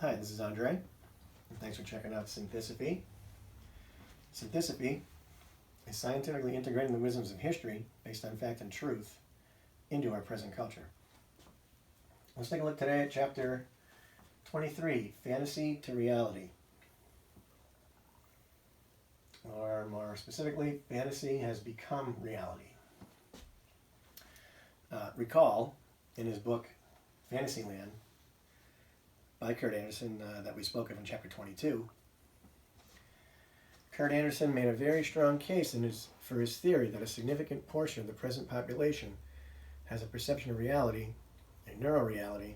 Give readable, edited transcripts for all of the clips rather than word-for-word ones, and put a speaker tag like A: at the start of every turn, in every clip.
A: Hi, this is Andre, and thanks for checking out Synthisophy. Synthisophy is scientifically integrating the wisdoms of history based on fact and truth into our present culture. Let's take a look today at chapter 23, Fantasy to Reality. Or more specifically, fantasy has become reality. Recall, in his book Fantasyland, by Kurt Anderson that we spoke of in chapter 22, Kurt Anderson made a very strong case for his theory that a significant portion of the present population has a perception of reality, a neuroreality,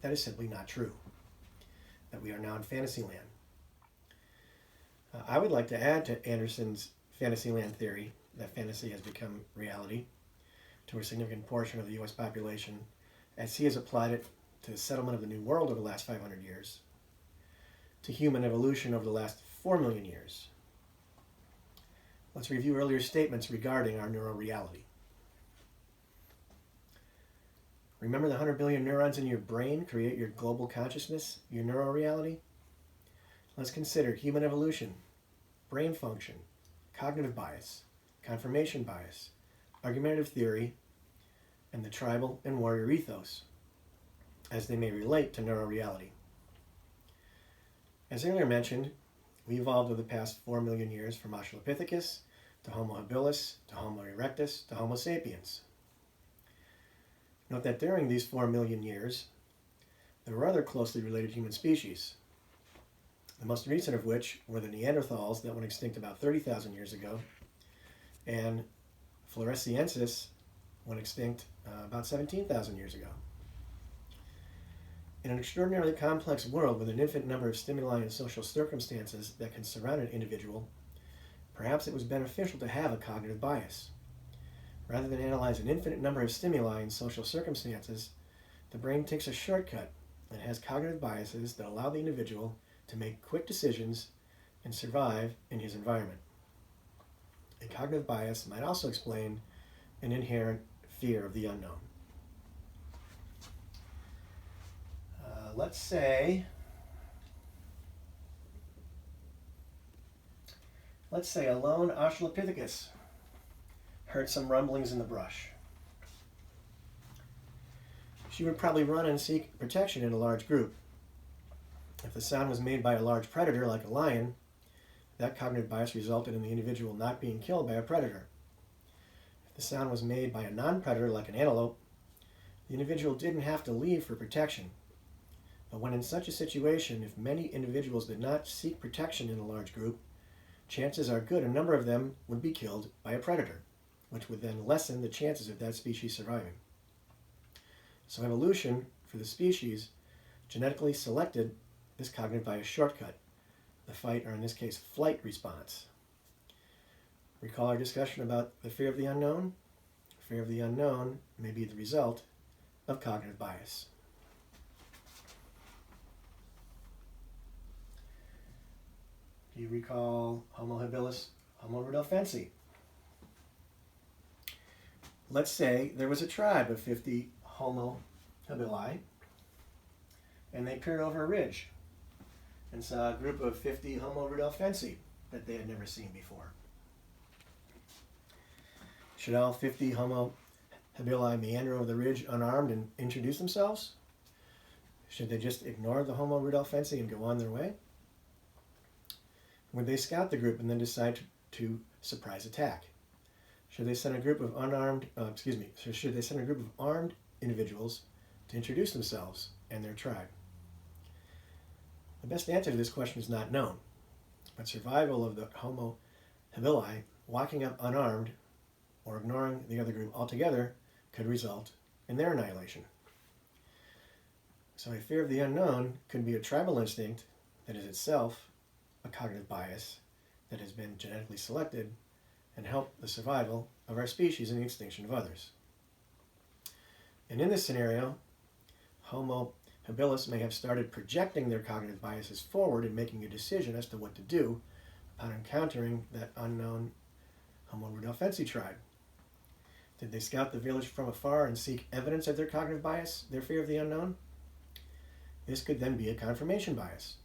A: that is simply not true, that we are now in Fantasyland. I would like to add to Anderson's Fantasyland theory that fantasy has become reality to a significant portion of the U.S. population as he has applied it to the settlement of the New World over the last 500 years, to human evolution over the last 4 million years. Let's review earlier statements regarding our neuroreality. Remember the 100 billion neurons in your brain create your global consciousness, your neuroreality? Let's consider human evolution, brain function, cognitive bias, confirmation bias, argumentative theory, and the tribal and warrior ethos, as they may relate to neuroreality. As earlier mentioned, we evolved over the past 4 million years from Australopithecus to Homo habilis to Homo erectus to Homo sapiens. Note that during these 4 million years, there were other closely related human species, the most recent of which were the Neanderthals that went extinct about 30,000 years ago, and Floresiensis went extinct about 17,000 years ago. In an extraordinarily complex world with an infinite number of stimuli and social circumstances that can surround an individual, perhaps it was beneficial to have a cognitive bias. Rather than analyze an infinite number of stimuli and social circumstances, the brain takes a shortcut and has cognitive biases that allow the individual to make quick decisions and survive in his environment. A cognitive bias might also explain an inherent fear of the unknown. Let's say a lone Australopithecus heard some rumblings in the brush. She would probably run and seek protection in a large group. If the sound was made by a large predator like a lion, that cognitive bias resulted in the individual not being killed by a predator. If the sound was made by a non-predator like an antelope, the individual didn't have to leave for protection. But when in such a situation, if many individuals did not seek protection in a large group, chances are good a number of them would be killed by a predator, which would then lessen the chances of that species surviving. So evolution, for the species, genetically selected this cognitive bias shortcut, the fight, or in this case, flight response. Recall our discussion about the fear of the unknown? Fear of the unknown may be the result of cognitive bias. Do you recall Homo habilis, Homo rudolfensi? Let's say there was a tribe of 50 Homo habili, and they peered over a ridge and saw a group of 50 Homo rudolfensi that they had never seen before. Should all 50 Homo habili meander over the ridge unarmed and introduce themselves? Should they just ignore the Homo rudolfensi and go on their way? Would they scout the group and then decide to surprise attack? Should they send a group of should they send a group of armed individuals to introduce themselves and their tribe? The best answer to this question is not known, but survival of the Homo habili walking up unarmed or ignoring the other group altogether could result in their annihilation. So a fear of the unknown could be a tribal instinct that is itself a cognitive bias that has been genetically selected and help the survival of our species and the extinction of others. And in this scenario, Homo habilis may have started projecting their cognitive biases forward and making a decision as to what to do upon encountering that unknown Homo rudolfensi tribe. Did they scout the village from afar and seek evidence of their cognitive bias, their fear of the unknown? This could then be a confirmation bias,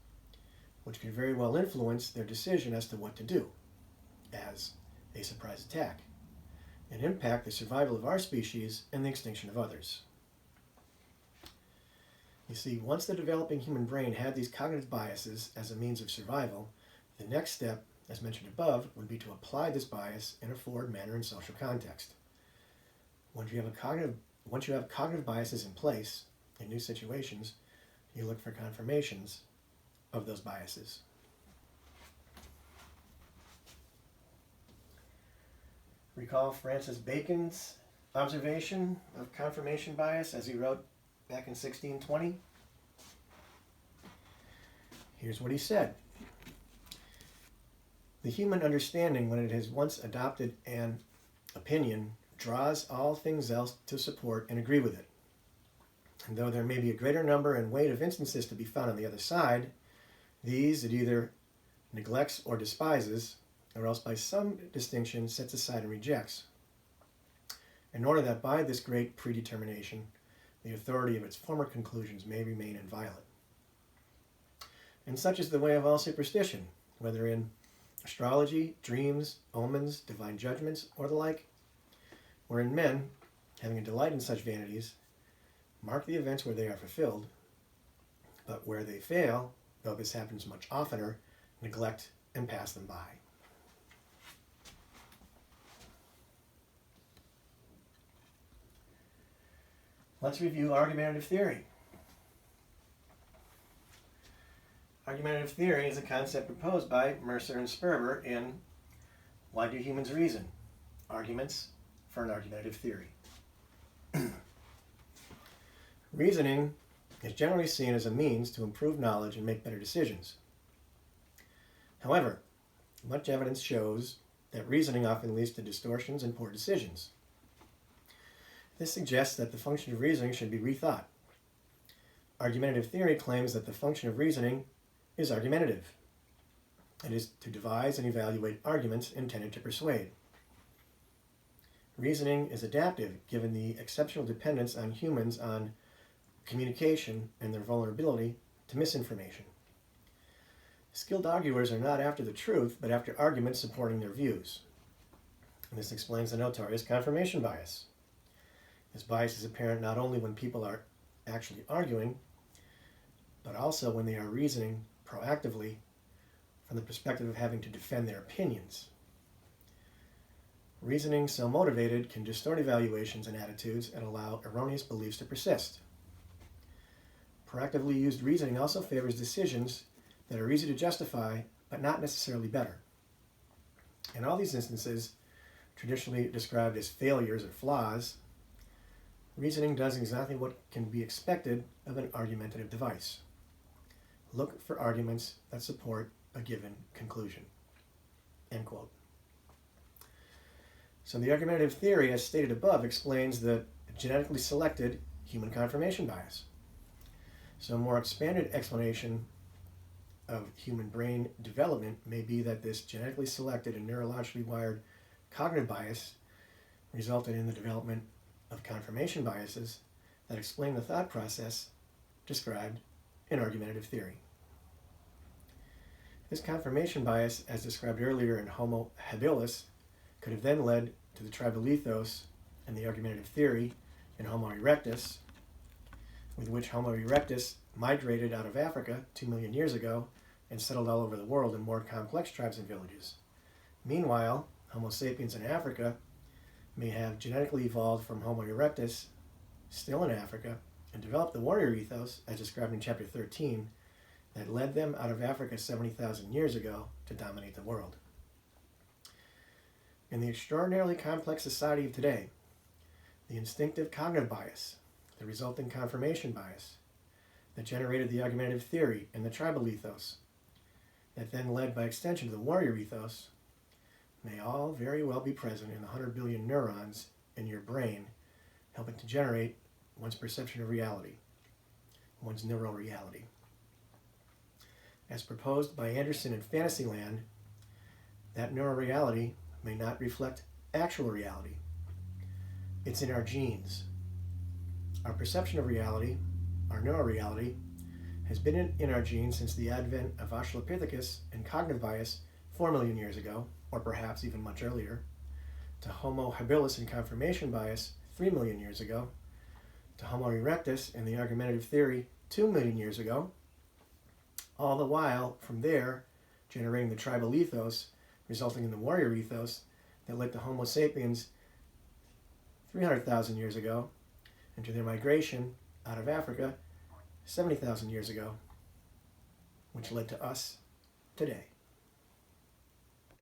A: which could very well influence their decision as to what to do as a surprise attack, and impact the survival of our species and the extinction of others. You see, once the developing human brain had these cognitive biases as a means of survival, the next step, as mentioned above, would be to apply this bias in a forward manner in social context. Once you have cognitive biases in place in new situations, you look for confirmations of those biases. Recall Francis Bacon's observation of confirmation bias as he wrote back in 1620? Here's what he said. The human understanding, when it has once adopted an opinion, draws all things else to support and agree with it. And though there may be a greater number and weight of instances to be found on the other side, these it either neglects or despises, or else by some distinction sets aside and rejects, in order that by this great predetermination the authority of its former conclusions may remain inviolate. And such is the way of all superstition, whether in astrology, dreams, omens, divine judgments, or the like, wherein men, having a delight in such vanities, mark the events where they are fulfilled, but where they fail, though this happens much oftener, neglect and pass them by. Let's review argumentative theory. Argumentative theory is a concept proposed by Mercer and Sperber in Why Do Humans Reason? Arguments for an Argumentative Theory. Reasoning is generally seen as a means to improve knowledge and make better decisions. However, much evidence shows that reasoning often leads to distortions and poor decisions. This suggests that the function of reasoning should be rethought. Argumentative theory claims that the function of reasoning is argumentative. It is to devise and evaluate arguments intended to persuade. Reasoning is adaptive, given the exceptional dependence on humans on communication and their vulnerability to misinformation. Skilled arguers are not after the truth, but after arguments supporting their views. And this explains the notorious confirmation bias. This bias is apparent not only when people are actually arguing, but also when they are reasoning proactively from the perspective of having to defend their opinions. Reasoning so motivated can distort evaluations and attitudes and allow erroneous beliefs to persist. Proactively used reasoning also favors decisions that are easy to justify, but not necessarily better. In all these instances, traditionally described as failures or flaws, reasoning does exactly what can be expected of an argumentative device. Look for arguments that support a given conclusion. End quote. So the argumentative theory, as stated above, explains the genetically selected human confirmation bias. So a more expanded explanation of human brain development may be that this genetically selected and neurologically wired cognitive bias resulted in the development of confirmation biases that explain the thought process described in argumentative theory. This confirmation bias, as described earlier in Homo habilis, could have then led to the tribal ethos and the argumentative theory in Homo erectus, with which Homo erectus migrated out of Africa 2 million years ago and settled all over the world in more complex tribes and villages. Meanwhile, Homo sapiens in Africa may have genetically evolved from Homo erectus, still in Africa, and developed the warrior ethos, as described in chapter 13, that led them out of Africa 70,000 years ago to dominate the world. In the extraordinarily complex society of today, the instinctive cognitive bias, the resulting confirmation bias, that generated the argumentative theory and the tribal ethos, that then led by extension to the warrior ethos, may all very well be present in the 100 billion neurons in your brain, helping to generate one's perception of reality, one's neural reality. As proposed by Anderson in Fantasyland, that neural reality may not reflect actual reality. It's in our genes. Our perception of reality, our neural reality, has been in our genes since the advent of Australopithecus and cognitive bias 4 million years ago, or perhaps even much earlier, to Homo habilis and confirmation bias 3 million years ago, to Homo erectus and the argumentative theory 2 million years ago, all the while, from there, generating the tribal ethos, resulting in the warrior ethos that led to Homo sapiens 300,000 years ago, and to their migration out of Africa 70,000 years ago, which led to us today.